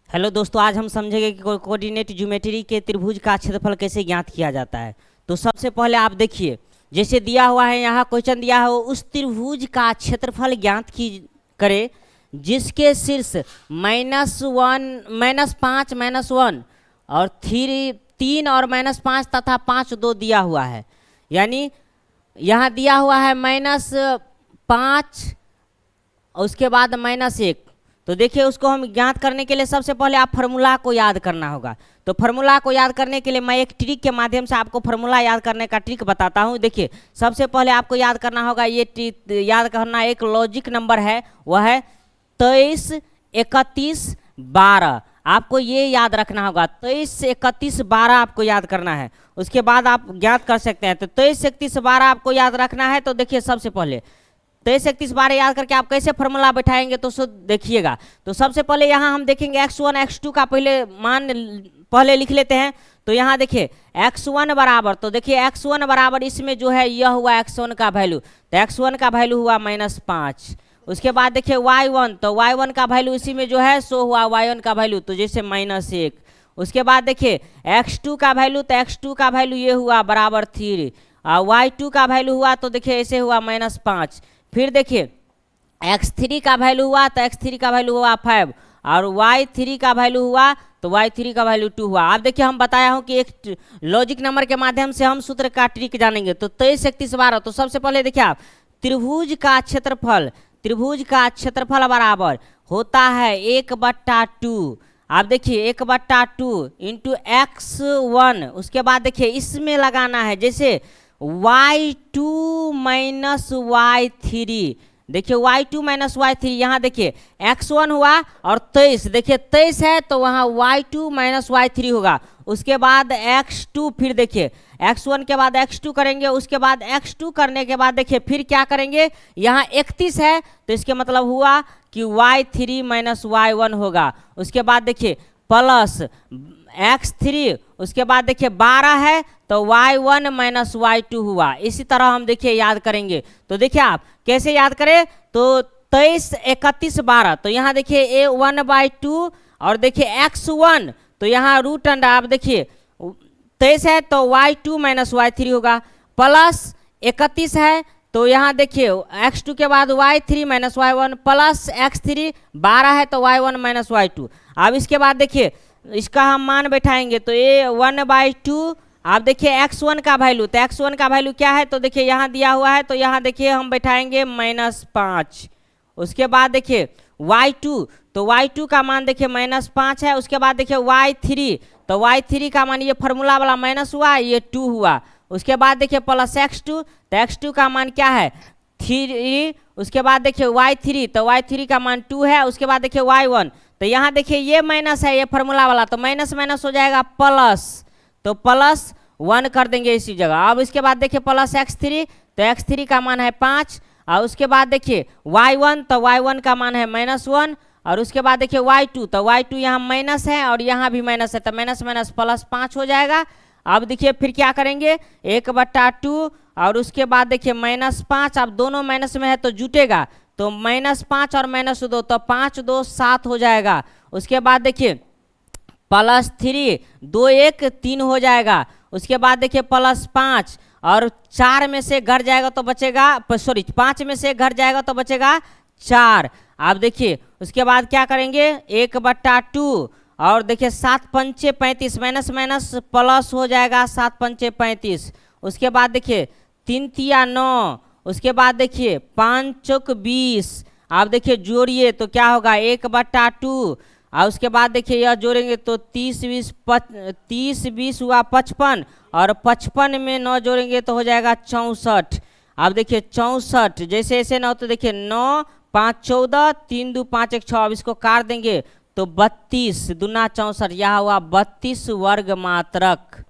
Hello दोस्तों, आज हम समझेंगे कि कोऑर्डिनेट ज्योमेट्री के त्रिभुज का क्षेत्रफल कैसे ज्ञात किया जाता है। तो सबसे पहले आप देखिए, जैसे दिया हुआ है यहाँ क्वेश्चन दिया है, उस त्रिभुज का क्षेत्रफल ज्ञात की करे जिसके शीर्ष -5 -1 और 3 और -5 तथा 5 2 दिया हुआ है। यानी यहाँ दिया हुआ है -5 उसके बाद -1। तो देखिए, उसको हम ज्ञात करने के लिए सबसे पहले आप फार्मूला को याद करना होगा। तो फार्मूला को याद करने के लिए मैं एक ट्रिक के माध्यम से आपको फार्मूला याद करने का ट्रिक बताता हूँ। देखिए, सबसे पहले आपको याद करना होगा, ये याद करना एक लॉजिक नंबर है, वह है 23 31 12। आपको ये याद रखना होगा, 23 31 12 आपको याद करना है। उसके बाद आप ज्ञात कर सकते हैं। तो 23 31 12 आपको याद रखना है। तो देखिए, सबसे पहले 23 31 12 याद करके आप कैसे फार्मूला बैठाएंगे तो देखिएगा। तो सबसे पहले यहाँ हम देखेंगे x1 x2 का पहले मान पहले लिख लेते हैं। तो यहाँ देखिए x1 बराबर, तो देखिए x1 बराबर इसमें जो है यह हुआ x1 का वैल्यू, तो x1 का वैल्यू हुआ -5। उसके बाद देखिए y1, तो y1 का वैल्यू इसी में जो है सो हुआ y1 का वैल्यू, तो जैसे -1। उसके बाद देखिए x2 का वैल्यू, तो x2 का वैल्यू ये हुआ बराबर 3 और y2 का वैल्यू हुआ, तो देखिए ऐसे हुआ -5। फिर देखिए x3 का वैल्यू हुआ, तो x3 का वैल्यू हुआ 5 और y3 का वैल्यू हुआ, तो y3 का वैल्यू 2 हुआ। आप देखिए, हम बताया हूं कि एक लॉजिक नंबर के माध्यम से हम सूत्र का ट्रिक जानेंगे। तो 23 31 12, तो सबसे पहले देखिए आप त्रिभुज का क्षेत्रफल बराबर होता है 1/2। आप देखिए 1/2 इंटू x1। उसके बाद देखिए इसमें लगाना है जैसे y2 - y3। देखिए y2 - y3, यहाँ देखिए x1 हुआ और 23, देखिए 23 है तो वहाँ y2 - y3 होगा। उसके बाद x2, फिर देखिए x1 के बाद x2 करेंगे। उसके बाद x2 करने के बाद देखिए फिर क्या करेंगे, यहाँ 31 है तो इसके मतलब हुआ कि y3 - y1 होगा। उसके बाद देखिए प्लस x3, उसके बाद देखिए 12 है तो y1 - y2 हुआ। इसी तरह हम देखिए याद करेंगे। तो देखिए आप कैसे याद करें, तो 23 31 12, तो यहाँ देखिए a1/2 और देखिए x1, तो यहाँ रूट अंडर, आप देखिए 23 है तो y2 - y3 होगा, प्लस 31 है तो यहाँ देखिए x2 के बाद y3 - y1 प्लस x3, 12 है तो y1 - y2। अब इसके बाद देखिए इसका हम मान बैठाएंगे। तो a1/2, आप देखिए x1 का वैल्यू, तो x1 का वैल्यू क्या है, तो देखिए यहाँ दिया हुआ है, तो यहाँ देखिए हम बैठाएंगे -5। उसके बाद देखिए y2, तो y2 का मान देखिए -5 है। उसके बाद देखिए y3, तो y3 का मान ये फार्मूला वाला माइनस हुआ, ये 2 हुआ। उसके बाद देखिए प्लस x2, तो x2 का मान क्या है 3। उसके बाद देखिए y3, तो y3 का मान 2 है। उसके बाद देखिए y1, तो यहाँ देखिए ये माइनस है, ये फार्मूला वाला, तो माइनस माइनस हो जाएगा प्लस, तो +1 कर देंगे इसी जगह। अब इसके बाद देखिए प्लस x3, तो x3 का मान है 5 और उसके बाद देखिए y1, तो y1 का मान है -1 और उसके बाद देखिए y2, तो y2 यहाँ माइनस है और यहाँ भी माइनस है, तो माइनस माइनस +5 हो जाएगा। अब देखिए फिर क्या करेंगे 1/2 और उसके बाद देखिए -5, अब दोनों माइनस में है तो जुटेगा, तो -5 और -2, तो 5 2 7 हो जाएगा। उसके बाद देखिए +3, 2 1 3 हो जाएगा। उसके बाद देखिए +5 और 4 में से घट जाएगा तो बचेगा, सॉरी 5 में से घट जाएगा तो बचेगा 4। आप देखिए उसके बाद क्या करेंगे 1/2 और देखिए 7 5 35, माइनस माइनस प्लस हो जाएगा 7 5 35। उसके बाद देखिए 3 3 9, उसके बाद देखिए 5 चौक 20। आप देखिए जोड़िए तो क्या होगा 1/2 और उसके बाद देखिए यह जोड़ेंगे तो 30 20 हुआ 55 और 55 में 9 जोड़ेंगे तो हो जाएगा 64। आप देखिए 64, जैसे ऐसे 9, तो देखिए 9 5 14, 3 2 5 1 6। अब इसको काट देंगे तो 32 दूना 64, यह हुआ 32 वर्ग मात्रक।